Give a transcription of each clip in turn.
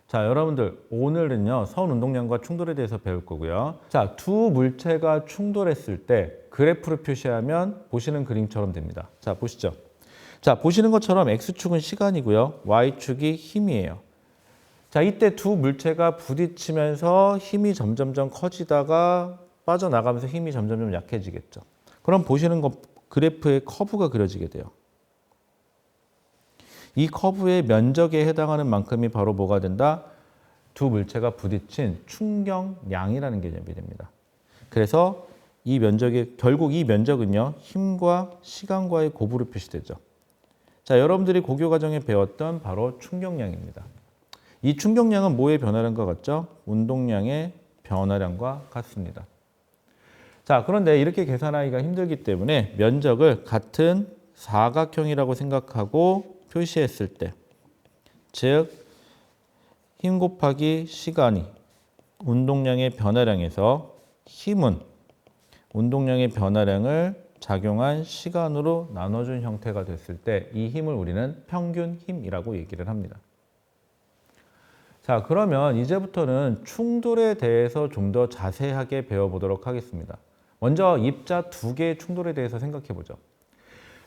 자, 여러분들 오늘은요 선 운동량과 충돌에 대해서 배울 거고요. 자, 두 물체가 충돌했을 때 그래프를 표시하면 보시는 그림처럼 됩니다. 자, 보시죠. 자, 보시는 것처럼 X축은 시간이고요. Y축이 힘이에요. 자, 이때 두 물체가 부딪히면서 힘이 점점점 커지다가 빠져나가면서 힘이 점점점 약해지겠죠. 그럼 보시는 것 그래프의 커브가 그려지게 돼요. 이 커브의 면적에 해당하는 만큼이 바로 뭐가 된다? 두 물체가 부딪힌 충격량이라는 개념이 됩니다. 그래서 결국 이 면적은요, 힘과 시간과의 곱으로 표시되죠. 자, 여러분들이 고교 과정에 배웠던 바로 충격량입니다. 이 충격량은 뭐의 변화량과 같죠? 운동량의 변화량과 같습니다. 자, 그런데 이렇게 계산하기가 힘들기 때문에 면적을 같은 사각형이라고 생각하고 표시했을 때, 즉 힘 곱하기 시간이 운동량의 변화량에서 힘은 운동량의 변화량을 작용한 시간으로 나눠준 형태가 됐을 때 이 힘을 우리는 평균 힘이라고 얘기를 합니다. 자, 그러면 이제부터는 충돌에 대해서 좀 더 자세하게 배워보도록 하겠습니다. 먼저 입자 두 개의 충돌에 대해서 생각해 보죠.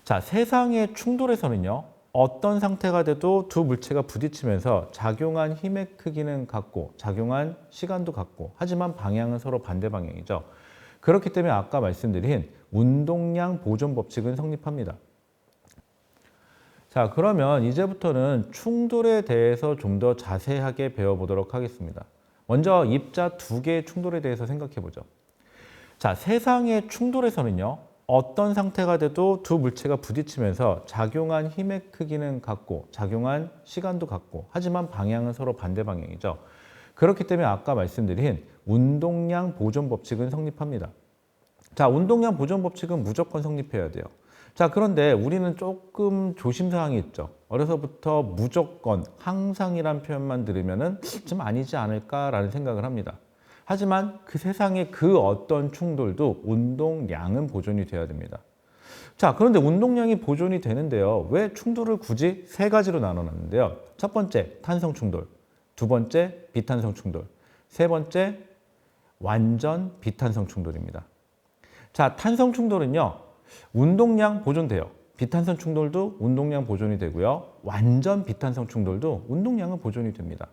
자, 세상의 충돌에서는요, 어떤 상태가 돼도 두 물체가 부딪히면서 작용한 힘의 크기는 같고 작용한 시간도 같고 하지만 방향은 서로 반대 방향이죠. 그렇기 때문에 아까 말씀드린 운동량 보존 법칙은 성립합니다. 자, 그러면 이제부터는 충돌에 대해서 좀 더 자세하게 배워보도록 하겠습니다. 먼저 입자 두 개의 충돌에 대해서 생각해 보죠. 자, 세상의 충돌에서는요, 어떤 상태가 돼도 두 물체가 부딪히면서 작용한 힘의 크기는 같고 작용한 시간도 같고 하지만 방향은 서로 반대 방향이죠. 그렇기 때문에 아까 말씀드린 운동량 보존 법칙은 성립합니다. 자, 운동량 보존 법칙은 무조건 성립해야 돼요. 자, 그런데 우리는 조금 조심사항이 있죠. 어려서부터 무조건, 항상이란 표현만 들으면은 좀 아니지 않을까라는 생각을 합니다. 하지만 그 세상의 그 어떤 충돌도 운동량은 보존이 돼야 됩니다. 자, 그런데 운동량이 보존이 되는데요. 왜 충돌을 굳이 세 가지로 나눠놨는데요. 첫 번째, 탄성 충돌. 두 번째, 비탄성 충돌. 세 번째, 완전 비탄성 충돌입니다. 자, 탄성 충돌은요, 운동량 보존돼요. 비탄성 충돌도 운동량 보존이 되고요. 완전 비탄성 충돌도 운동량은 보존이 됩니다.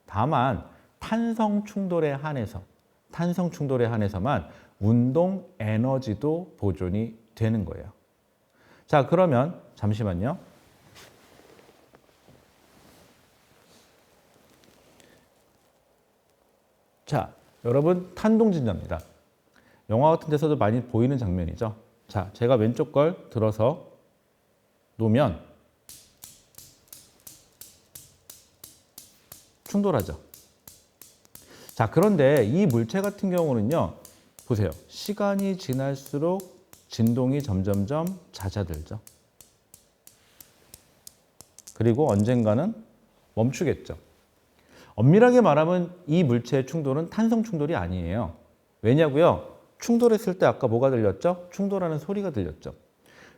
다만 탄성 충돌에 한해서만 운동 에너지도 보존이 되는 거예요. 자, 그러면 잠시만요. 자, 여러분 탄동진자입니다. 영화 같은 데서도 많이 보이는 장면이죠. 자, 제가 왼쪽 걸 들어서 놓으면 충돌하죠. 자, 그런데 이 물체 같은 경우는요, 보세요. 시간이 지날수록 진동이 점점점 잦아들죠. 그리고 언젠가는 멈추겠죠. 엄밀하게 말하면 이 물체의 충돌은 탄성 충돌이 아니에요. 왜냐고요? 충돌했을 때 아까 뭐가 들렸죠? 충돌하는 소리가 들렸죠.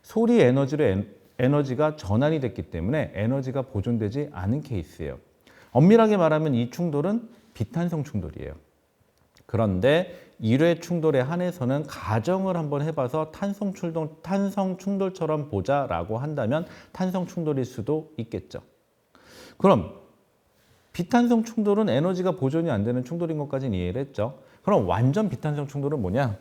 소리 에너지로 에너지가 전환이 됐기 때문에 에너지가 보존되지 않은 케이스예요. 엄밀하게 말하면 이 충돌은 비탄성 충돌이에요. 그런데 1회 충돌에 한해서는 가정을 한번 해봐서 탄성 충돌처럼 보자라고 한다면 탄성 충돌일 수도 있겠죠. 그럼 비탄성 충돌은 에너지가 보존이 안 되는 충돌인 것까지는 이해를 했죠. 그럼 완전 비탄성 충돌은 뭐냐?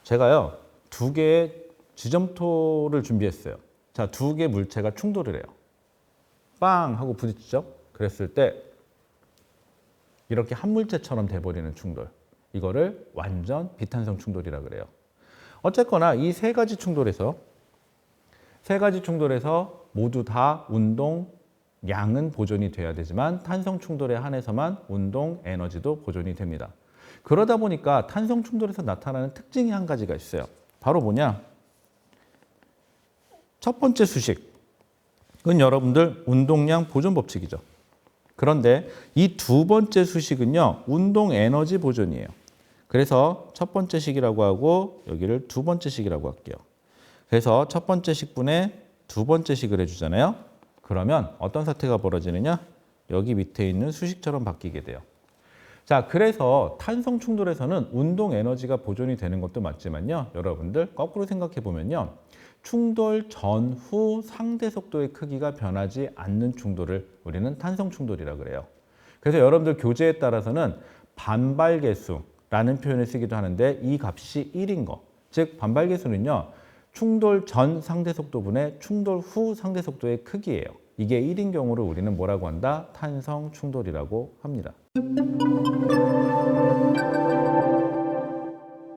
제가요, 두 개의 지점토를 준비했어요. 자, 두 개의 물체가 충돌을 해요. 빵 하고 부딪히죠. 그랬을 때 이렇게 한 물체처럼 돼버리는 충돌. 이거를 완전 비탄성 충돌이라 그래요. 어쨌거나 이 세 가지 충돌에서 모두 다 운동량은 보존이 돼야 되지만 탄성 충돌에 한해서만 운동 에너지도 보존이 됩니다. 그러다 보니까 탄성 충돌에서 나타나는 특징이 한 가지가 있어요. 바로 뭐냐? 첫 번째 수식은 여러분들 운동량 보존 법칙이죠. 그런데 이 두 번째 수식은요, 운동 에너지 보존이에요. 그래서 첫 번째 식이라고 하고 여기를 두 번째 식이라고 할게요. 그래서 첫 번째 식분에 두 번째 식을 해주잖아요. 그러면 어떤 사태가 벌어지느냐? 여기 밑에 있는 수식처럼 바뀌게 돼요. 자, 그래서 탄성 충돌에서는 운동 에너지가 보존이 되는 것도 맞지만요. 여러분들 거꾸로 생각해 보면요. 충돌 전후 상대 속도의 크기가 변하지 않는 충돌을 우리는 탄성 충돌이라고 그래요. 그래서 여러분들 교재에 따라서는 반발계수라는 표현을 쓰기도 하는데 이 값이 1인 거. 즉 반발계수는요. 충돌 전 상대 속도분의 충돌 후 상대 속도의 크기예요. 이게 1인 경우를 우리는 뭐라고 한다? 탄성 충돌이라고 합니다.